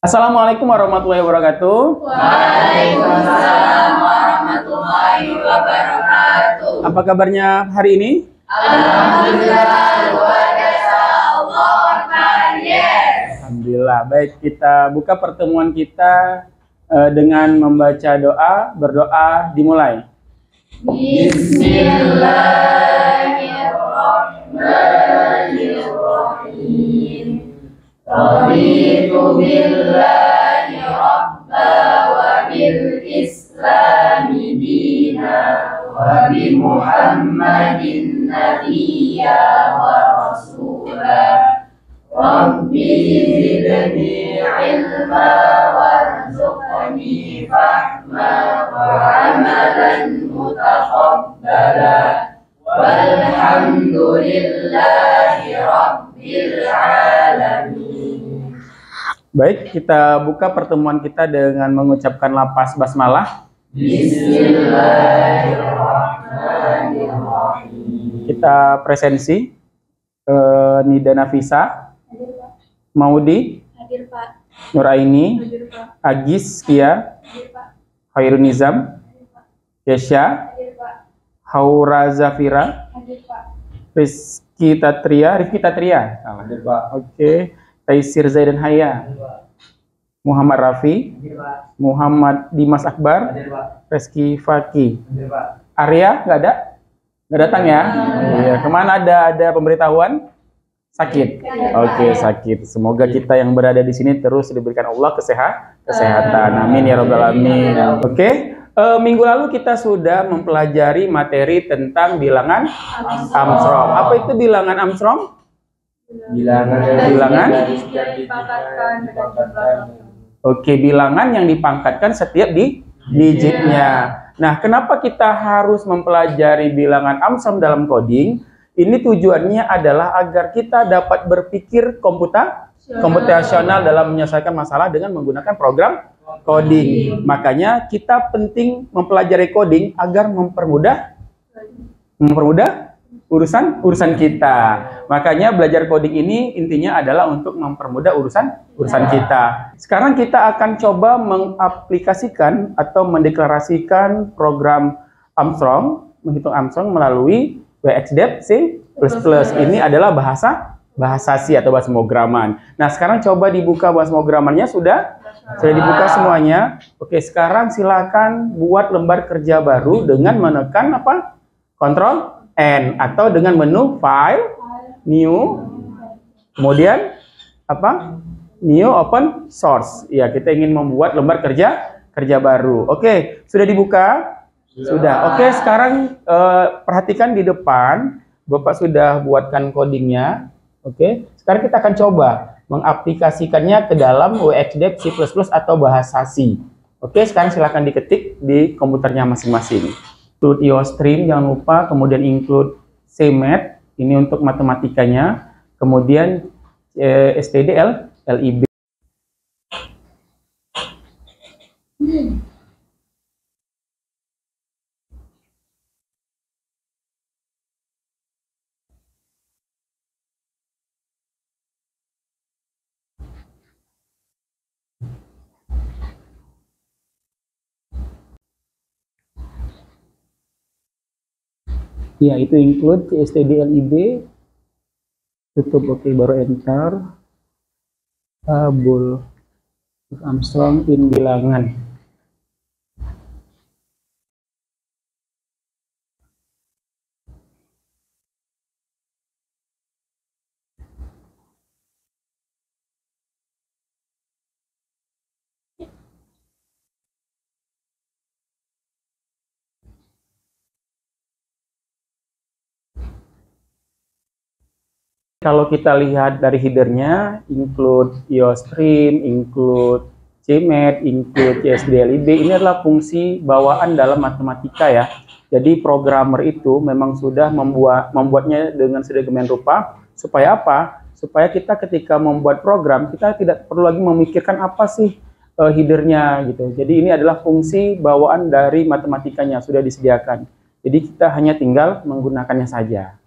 Assalamualaikum warahmatullahi wabarakatuh. Waalaikumsalam warahmatullahi wabarakatuh. Apa kabarnya hari ini? Alhamdulillah, luar biasa. Allah Akbar, yes. Alhamdulillah. Baik, kita buka pertemuan kita dengan membaca doa. Berdoa dimulai. Bismillahirrahmanirrahim. Raditu billahi rabba wa bil islami dina wa bi Muhammadin nabiyya wa rasula. Rabbi zidni ilma warzuqni fahma wa amalan mutaqabbala walhamdulillahi rabbil alamin. Baik, kita buka pertemuan kita dengan mengucapkan lafaz basmalah. Bismillahirrahmanirrahim. Kita presensi Nida Nafisa, Maudi, Hadir Pak. Nuraini, Hadir Pak. Agis, Kia, Hadir Pak. Khairun Nizam, Hadir Pak. Yesya, Hadir Pak. Haura Zafira, Hadir Pak. Rifki Tatria, Hadir Pak. Oke, Taisir Zaidan Haya, Muhammad Rafi, Hadir Pak. Muhammad Dimas Akbar, Hadir Pak. Reski Faki. Hadir Pak. Arya nggak ada? Nggak datang ya? Iya. Kemana ada pemberitahuan? Sakit. Oke, sakit. Semoga kita yang berada di sini terus diberikan Allah kesehatan. Amin ya rabbal alamin. Oke. Minggu lalu kita sudah mempelajari materi tentang bilangan Armstrong. Apa itu bilangan Armstrong? Bilangan? Dipangkatkan dengan jumlah. Oke, bilangan yang dipangkatkan setiap di digitnya. Nah, kenapa kita harus mempelajari bilangan Armstrong dalam coding? Ini tujuannya adalah agar kita dapat berpikir komputasional dalam menyelesaikan masalah dengan menggunakan program coding. Makanya kita penting mempelajari coding agar mempermudah urusan kita. Makanya belajar coding ini intinya adalah untuk mempermudah urusan kita. Sekarang kita akan coba mengaplikasikan atau mendeklarasikan program Armstrong, menghitung Armstrong melalui WXDEP C++. Ini adalah bahasa C atau bahasa pemrograman. Nah, sekarang coba dibuka bahasa pemrogramannya sudah dibuka semuanya. Oke, sekarang silakan buat lembar kerja baru dengan menekan apa? Ctrl N atau dengan menu File, New, kemudian apa? New Open Source. Ya, kita ingin membuat lembar kerja baru. Oke, sudah dibuka? Sudah. Oke, sekarang perhatikan di depan, Bapak sudah buatkan codingnya. Oke, sekarang kita akan coba mengaplikasikannya ke dalam WXDEP C++ atau bahasa C. Oke, sekarang silakan diketik di komputernya masing-masing. Include IOStream, jangan lupa, kemudian include CMath, ini untuk matematikanya, kemudian stdlib. Ya, itu include stdlib, tutup, oke, baru enter. Tabul Armstrong in bilangan. Kalau kita lihat dari headernya, include IOStream, include CMath, include stdlib, ini adalah fungsi bawaan dalam matematika ya. Jadi programmer itu memang sudah membuatnya dengan sedemikian rupa supaya apa? Supaya kita ketika membuat program, kita tidak perlu lagi memikirkan apa sih headernya gitu. Jadi ini adalah fungsi bawaan dari matematikanya sudah disediakan. Jadi kita hanya tinggal menggunakannya saja.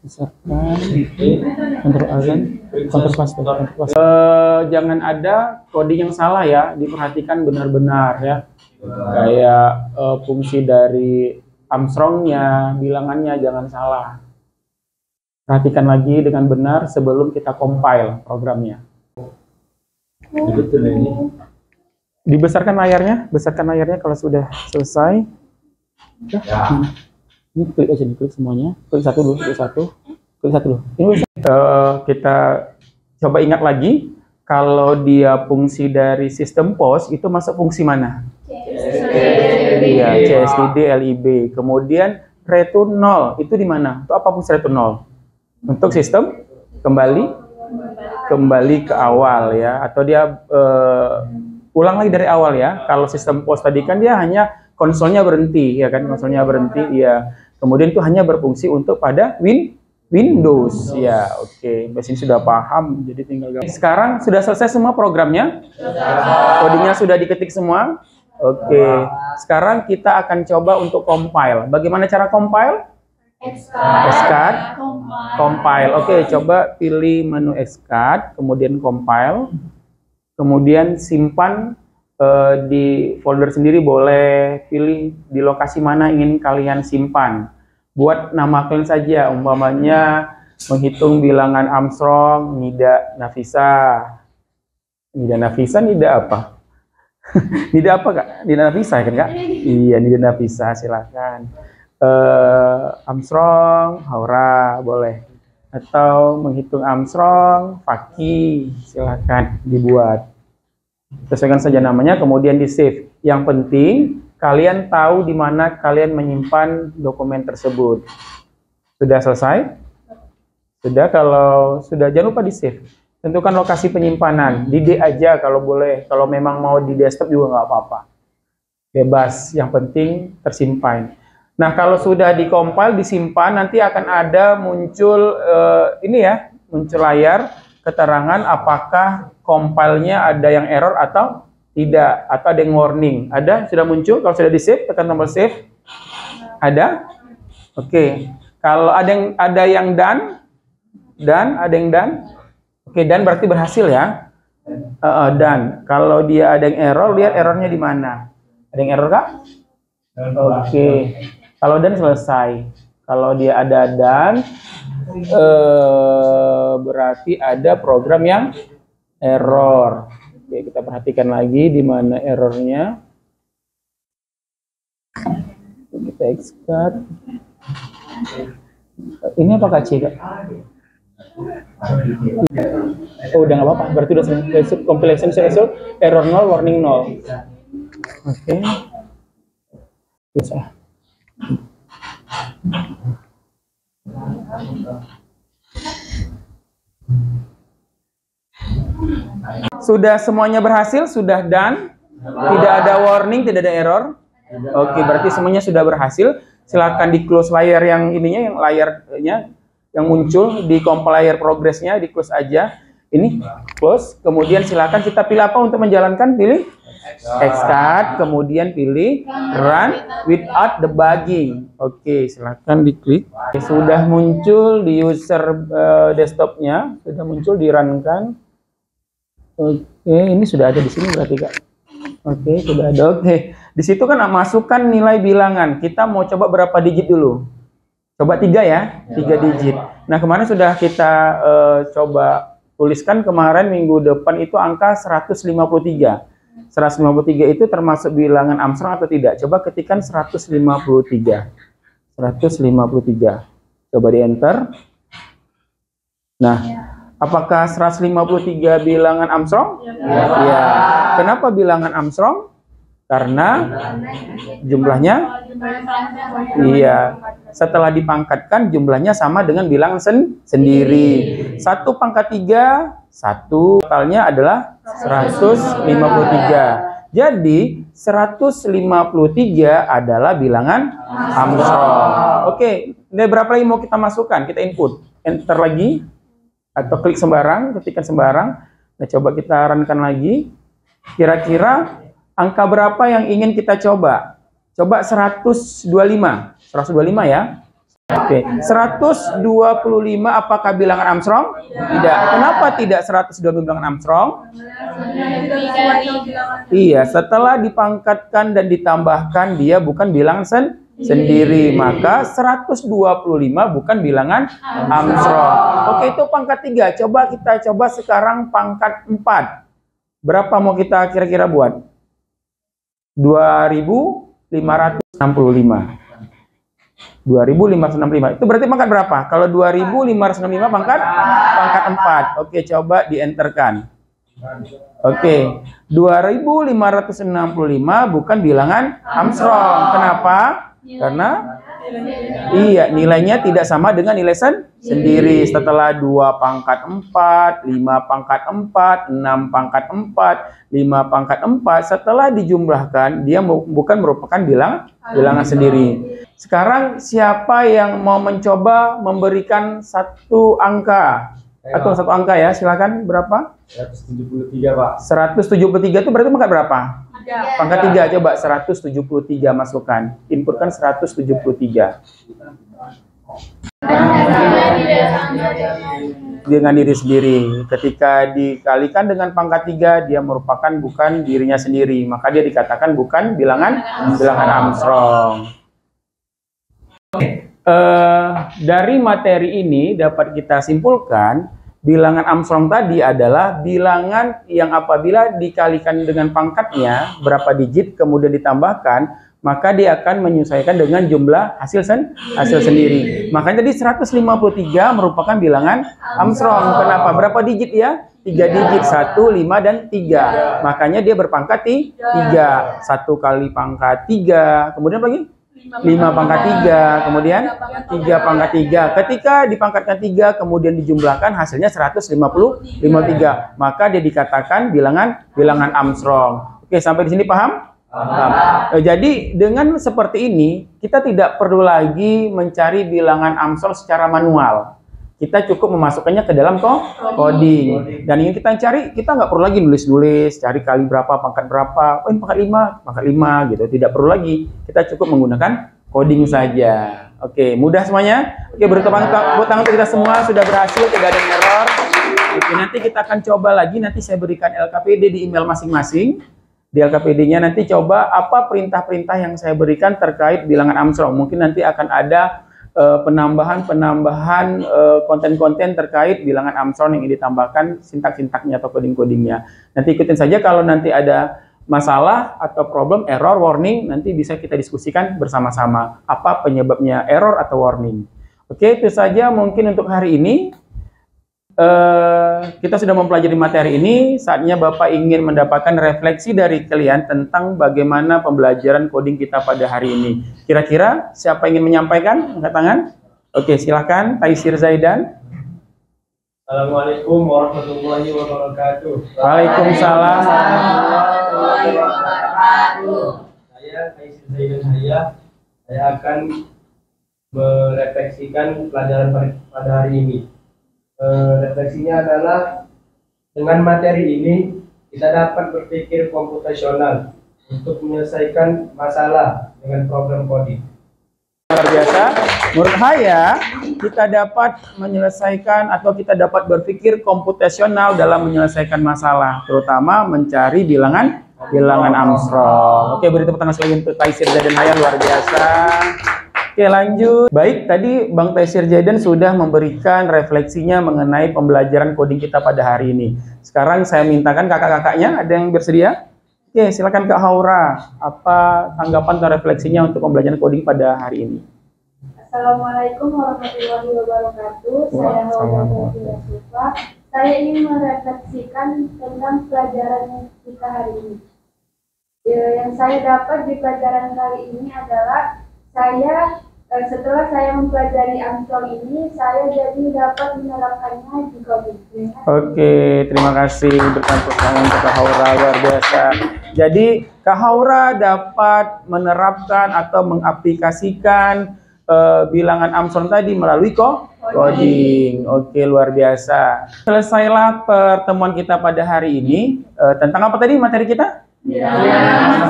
Besarkan, kontrol alien, kontrol paste. Jangan ada coding yang salah ya, diperhatikan benar-benar ya. Kayak fungsi dari Armstrongnya, bilangannya jangan salah. Perhatikan lagi dengan benar sebelum kita compile programnya. Dibesarkan layarnya, besarkan layarnya kalau sudah selesai. Ini klik aja, diklik semuanya. Klik satu dulu, klik satu dulu. Ini kita coba ingat lagi, kalau dia fungsi dari sistem POS itu masuk fungsi mana? Iya, CSDD, LIB. Kemudian return 0 itu di mana? Itu apa fungsi return 0? Untuk sistem kembali ke awal ya, atau dia ulang lagi dari awal ya. Kalau sistem POS tadi kan dia hanya konsolnya berhenti ya kan, konsolnya berhenti ya. Kemudian itu hanya berfungsi untuk pada Windows ya. Oke, Mbak sini sudah paham, jadi tinggal sekarang sudah selesai semua programnya, codingnya sudah diketik semua. Oke, sekarang kita akan coba untuk compile. Bagaimana cara compile? Excad, compile. Oke, coba pilih menu Excad, kemudian compile, kemudian simpan di folder sendiri, boleh pilih di lokasi mana ingin kalian simpan. Buat nama kalian saja, umpamanya menghitung bilangan Armstrong, Nida Nafisa. Nida apa? Nida apa kak? Nida Nafisa kan kak? Iya, Nida Nafisa, silakan. Armstrong, Haura, boleh. Atau menghitung Armstrong, Faki, silakan dibuat. Sesuaikan saja namanya, kemudian di save. Yang penting kalian tahu di mana kalian menyimpan dokumen tersebut. Sudah selesai? Sudah. Kalau sudah, jangan lupa di save. Tentukan lokasi penyimpanan di D aja kalau boleh. Kalau memang mau di desktop juga nggak apa-apa, bebas. Yang penting tersimpan. Nah, kalau sudah di-compile, disimpan, nanti akan ada muncul ini ya, muncul layar keterangan apakah compile-nya ada yang error atau tidak, atau ada yang warning. Ada? Sudah muncul? Kalau sudah di-save, tekan tombol save. Ada? Oke. Kalau ada yang done, ada yang done. Oke, done berarti berhasil ya. Done. Kalau dia ada yang error, lihat errornya di mana. Ada yang error kak? Oke. Kalau done selesai. Kalau dia ada done, berarti ada program yang error. Oke, kita perhatikan lagi di mana errornya. Kita exclude. Ini apa kak? Oh, udah nggak apa-apa. Berarti udah selesai. Compilation result, error 0, warning 0. Oke. Bisa. Sudah semuanya berhasil, sudah done. Tidak ada warning, tidak ada error. Oke, berarti semuanya sudah berhasil. Silakan di close layar yang ininya, yang layarnya yang muncul di compile progressnya, di close aja. Ini close. Kemudian silakan kita pilih apa untuk menjalankan, pilih Excad, kemudian pilih run without debugging. Oke, silakan diklik. Sudah muncul di user desktopnya, sudah muncul di run kan. Oke, ini sudah ada di sini berarti kak. Oke, sudah ada. Oke, di situ kan masukkan nilai bilangan. Kita mau coba berapa digit dulu? Coba 3 ya, 3 digit. Nah, kemarin sudah kita coba tuliskan kemarin minggu depan itu angka 153. 153 itu termasuk bilangan Armstrong atau tidak? Coba ketikkan 153. 153. Coba di enter. Nah, apakah 153 bilangan Armstrong? Ya. Kenapa bilangan Armstrong? Karena jumlahnya, iya, setelah dipangkatkan jumlahnya sama dengan bilangan sendiri. 1 pangkat 3, 1, totalnya adalah 153. Jadi 153 adalah bilangan Armstrong. Oke, nilai berapa lagi mau kita masukkan? Kita input, enter lagi, atau klik sembarang, ketikkan sembarang. Nah, coba kita runkan lagi. Kira-kira angka berapa yang ingin kita coba? Coba 125. 125 ya. Oke, 125 apakah bilangan Armstrong? Tidak. Kenapa tidak 125 bilangan Armstrong? Iya, setelah dipangkatkan dan ditambahkan dia bukan bilangan sendiri, maka 125 bukan bilangan Armstrong. Oke, itu pangkat 3. Coba kita coba sekarang pangkat 4. Berapa mau kita kira-kira buat? 2565. 2565 itu berarti pangkat berapa? Kalau 2565 pangkat 4. Oke, coba dienterkan. Oke, 2565 bukan bilangan Armstrong. Kenapa? Karena iya, nilainya tidak sama dengan nilai sendiri. Setelah 2 pangkat 4, 5 pangkat 4, 6 pangkat 4, 5 pangkat 4, setelah dijumlahkan dia bukan merupakan bilangan sendiri. Sekarang siapa yang mau mencoba memberikan satu angka? Atau satu angka ya, silakan. Berapa? 173, Pak. 173 itu berarti pangkat berapa? Pangkat 3. Coba 173 masukkan. Inputkan 173. Dengan diri sendiri. Ketika dikalikan dengan pangkat 3, dia merupakan bukan dirinya sendiri. Maka dia dikatakan bukan bilangan Armstrong. Dari materi ini dapat kita simpulkan bilangan Armstrong tadi adalah bilangan yang apabila dikalikan dengan pangkatnya berapa digit kemudian ditambahkan, maka dia akan menyesuaikan dengan jumlah hasil sendiri. Makanya tadi 153 merupakan bilangan Armstrong. Kenapa? Berapa digit ya? 3 digit, 1, 5, dan 3. Makanya dia berpangkat 3. 1 kali pangkat 3. Kemudian apa lagi? 5 pangkat 3, kemudian 3 pangkat 3. Ketika dipangkatkan 3, kemudian dijumlahkan hasilnya 153. Maka dia dikatakan bilangan Armstrong. Oke, sampai di sini paham? Paham. Jadi dengan seperti ini, kita tidak perlu lagi mencari bilangan Armstrong secara manual. Kita cukup memasukkannya ke dalam coding. Dan yang kita cari, kita nggak perlu lagi nulis-nulis, cari kali berapa, pangkat berapa, oh ini pangkat 5 gitu. Tidak perlu lagi. Kita cukup menggunakan coding saja. Oke, mudah semuanya? Oke, beri tepuk tangan untuk kita semua, sudah berhasil, tidak ada error. Oke, nanti kita akan coba lagi, nanti saya berikan LKPD di email masing-masing. Di LKPD-nya nanti coba apa perintah-perintah yang saya berikan terkait bilangan Armstrong. Mungkin nanti akan ada penambahan konten-konten terkait bilangan Armstrong yang ditambahkan sintak-sintaknya atau coding-codingnya. Nanti ikutin saja, kalau nanti ada masalah atau problem, error, warning, nanti bisa kita diskusikan bersama-sama apa penyebabnya error atau warning. Oke, itu saja mungkin untuk hari ini. Kita sudah mempelajari materi ini, saatnya Bapak ingin mendapatkan refleksi dari kalian tentang bagaimana pembelajaran coding kita pada hari ini. Kira-kira siapa ingin menyampaikan? Angkat tangan. Oke, silakan Taisir Zaidan. Assalamualaikum warahmatullahi wabarakatuh. Waalaikumsalam. Saya Taisir Zaidan, saya akan merefleksikan pelajaran pada hari ini. Refleksinya adalah dengan materi ini kita dapat berpikir komputasional untuk menyelesaikan masalah dengan program coding. Luar biasa. Menurut saya kita dapat menyelesaikan atau kita dapat berpikir komputasional dalam menyelesaikan masalah, terutama mencari bilangan Armstrong. Oke, beri tepuk tangan sekali untuk Taisir Zaidan, luar biasa. Oke, lanjut. Baik, tadi Bang Taisir Zaidan sudah memberikan refleksinya mengenai pembelajaran coding kita pada hari ini. Sekarang saya mintakan kakak-kakaknya, ada yang bersedia? Oke, silakan Kak Haura. Apa tanggapan atau refleksinya untuk pembelajaran coding pada hari ini? Assalamualaikum warahmatullahi wabarakatuh. Saya Haura Sufa. Saya ingin merefleksikan tentang pelajaran kita hari ini. Yang saya dapat di pelajaran kali ini adalah setelah saya mempelajari Armstrong ini, saya jadi dapat menerapkannya di coding. Oke, terima kasih berikan tepuk tangan untuk Kak Haura, luar biasa. Jadi Kak Haura dapat menerapkan atau mengaplikasikan bilangan Armstrong tadi melalui coding. Oke, luar biasa. Selesailah pertemuan kita pada hari ini. Tentang apa tadi materi kita? Bilangan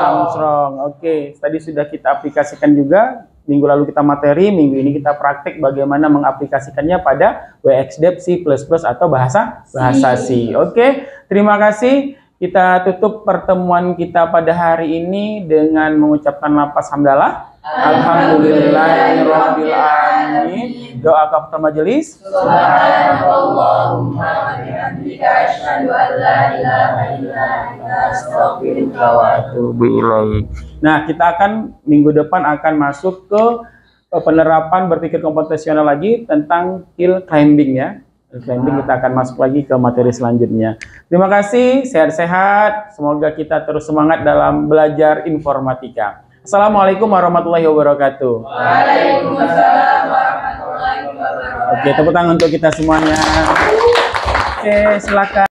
Armstrong. Oke, tadi sudah kita aplikasikan juga minggu lalu kita materi, minggu ini kita praktik bagaimana mengaplikasikannya pada WXDev C++ atau bahasa C. Oke, terima kasih. Kita tutup pertemuan kita pada hari ini dengan mengucapkan lafaz hamdalah. Alhamdulillahirabbil alamin. Doa kafaratul majelis. Subhanallahumma wa bihamdika asyhadu an la ilaha illa anta astaghfiruka wa atubu ilaik. Nah, kita akan minggu depan akan masuk ke penerapan berpikir komputasional lagi tentang hill climbing ya. Hill climbing kita akan masuk lagi ke materi selanjutnya. Terima kasih, sehat-sehat. Semoga kita terus semangat dalam belajar informatika. Assalamualaikum warahmatullahi wabarakatuh. Waalaikumsalam warahmatullahi wabarakatuh. Oke, tepuk tangan untuk kita semuanya. Oke, silakan.